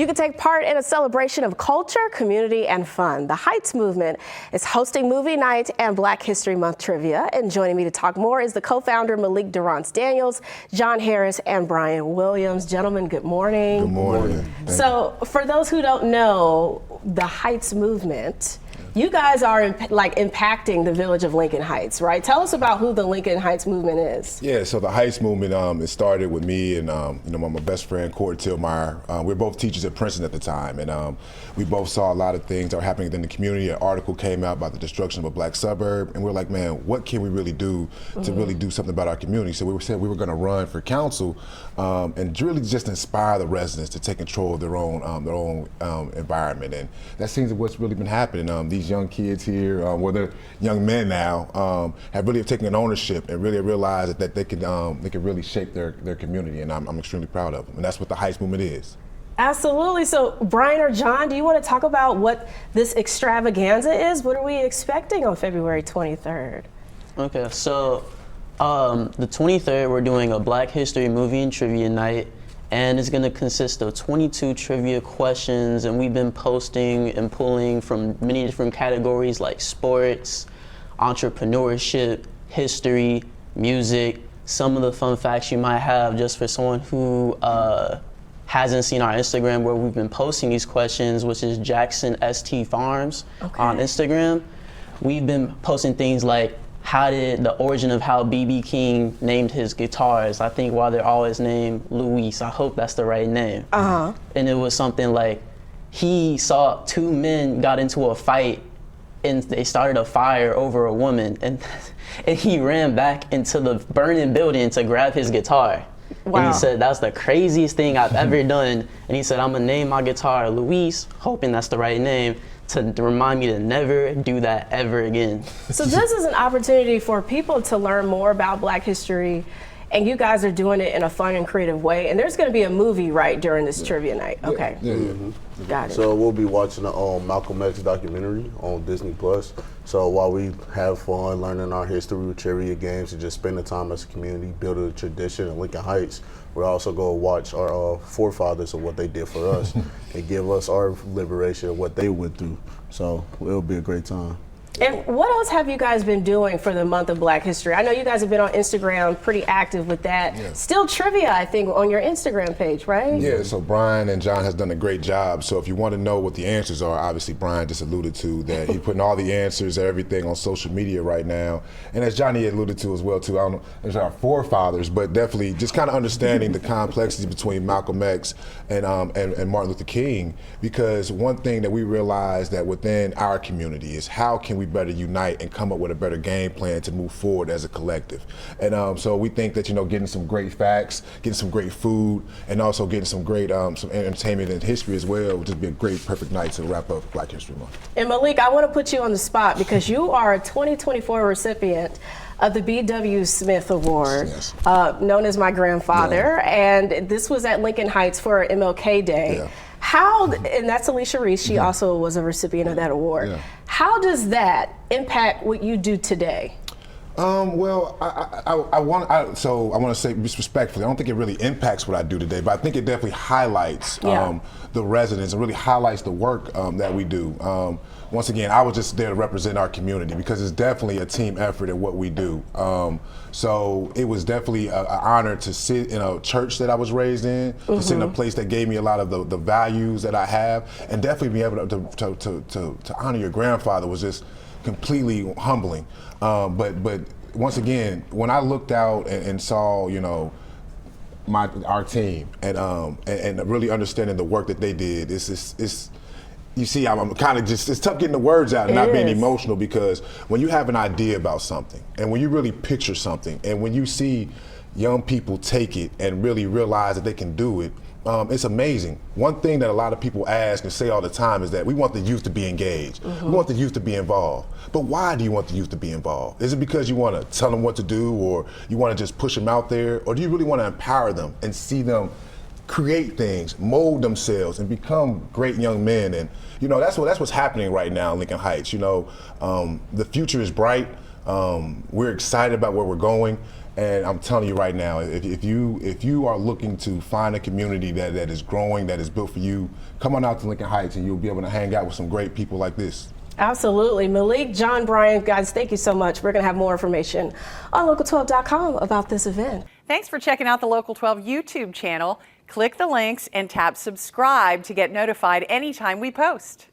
You can take part in a celebration of culture, community, and fun. The Heights Movement is hosting movie night and Black History Month trivia. And joining me to talk more is the co-founder Malik Durrance Daniels, John Harris, and Brian Williams. Gentlemen, good morning. Good morning. So for those who don't know, the Heights Movement, you guys are impacting the village of Lincoln Heights, right? Tell us about who the Lincoln Heights Movement is. Yeah, so the Heights Movement, it started with me and my best friend, Corey Tillmeyer. We were both teachers at Princeton at the time, and we both saw a lot of things that were happening in the community. An article came out about the destruction of a black suburb, and we were like, man, what can we really do to really do something about our community? So we said we were going to run for council and really just inspire the residents to take control of their own environment, and that seems to what's really been happening. These young kids here, well, they're young men now, have really taken an ownership and really realized that they can really shape their community, and I'm extremely proud of them, and that's what the Heights Movement is. Absolutely. So Brian or John, do you want to talk about what this extravaganza is? What are we expecting on February 23rd? Okay, so the 23rd, we're doing a Black History movie and trivia night, and it's going to consist of 22 trivia questions, and we've been posting and pulling from many different categories like sports, entrepreneurship, history, music, some of the fun facts you might have just for someone who hasn't seen our Instagram, where we've been posting these questions, which is Jackson ST Farms on Instagram. We've been posting things like, the origin of how B.B. King named his guitars. I think why they're always named Luis. I hope that's the right name. And it was something like, he saw two men got into a fight and they started a fire over a woman, and he ran back into the burning building to grab his guitar. Wow. And he said, that's the craziest thing I've ever done. And he said, I'm gonna name my guitar Luis, hoping that's the right name, to remind me to never do that ever again. So this is an opportunity for people to learn more about Black history, and you guys are doing it in a fun and creative way. And there's going to be a movie, right, during this trivia night? Okay. Got it. So we'll be watching the Malcolm X documentary on Disney+. So while we have fun learning our history with trivia games and just spending time as a community, building a tradition in Lincoln Heights, we're also going to watch our forefathers and what they did for us and give us our liberation and what they went through. So it'll be a great time. And what else have you guys been doing for the month of Black History? I know you guys have been on Instagram pretty active with that. Yeah. Still trivia, I think, on your Instagram page, right? Yeah, so Brian and John has done a great job. So if you want to know what the answers are, obviously Brian just alluded to that he's putting all the answers, everything on social media right now. And as Johnny alluded to as well too, I don't know, there's our forefathers, but definitely just kind of understanding the complexities between Malcolm X and Martin Luther King, because one thing that we realized that within our community is how can we better unite and come up with a better game plan to move forward as a collective. And so we think that, getting some great facts, getting some great food, and also getting some great some entertainment and history as well would just be a great, perfect night to wrap up Black History Month. And Malik, I want to put you on the spot because you are a 2024 recipient of the B.W. Smith Award, yes. Known as my grandfather, and this was at Lincoln Heights for MLK Day. Yeah. And that's Alicia Reese, she also was a recipient of that award. Yeah. How does that impact what you do today? Well, I want to say respectfully, I don't think it really impacts what I do today, but I think it definitely highlights the residents and really highlights the work that we do. Once again, I was just there to represent our community because it's definitely a team effort in what we do. So it was definitely an honor to sit in a church that I was raised in, to sit in a place that gave me a lot of the values that I have, and definitely be able to honor your grandfather was just completely humbling. But once again, when I looked out and saw, our team and really understanding the work that they did, you see, I'm kind of it's tough getting the words out and not being emotional, because when you have an idea about something and when you really picture something and when you see young people take it and really realize that they can do it, it's amazing. One thing that a lot of people ask and say all the time is that we want the youth to be engaged. We want the youth to be involved. But why do you want the youth to be involved? Is it because you want to tell them what to do, or you want to just push them out there? Or do you really want to empower them and see them create things, mold themselves, and become great young men? And that's what's happening right now in Lincoln Heights. The future is bright. We're excited about where we're going, And I'm telling you right now, if you are looking to find a community that is growing, that is built for you, come on out to Lincoln Heights and you'll be able to hang out with some great people like this. Absolutely. Malik, John, Brian, guys, thank you so much. We're going to have more information on local12.com about this event. Thanks for checking out the Local 12 YouTube channel. Click the links and tap subscribe to get notified anytime we post.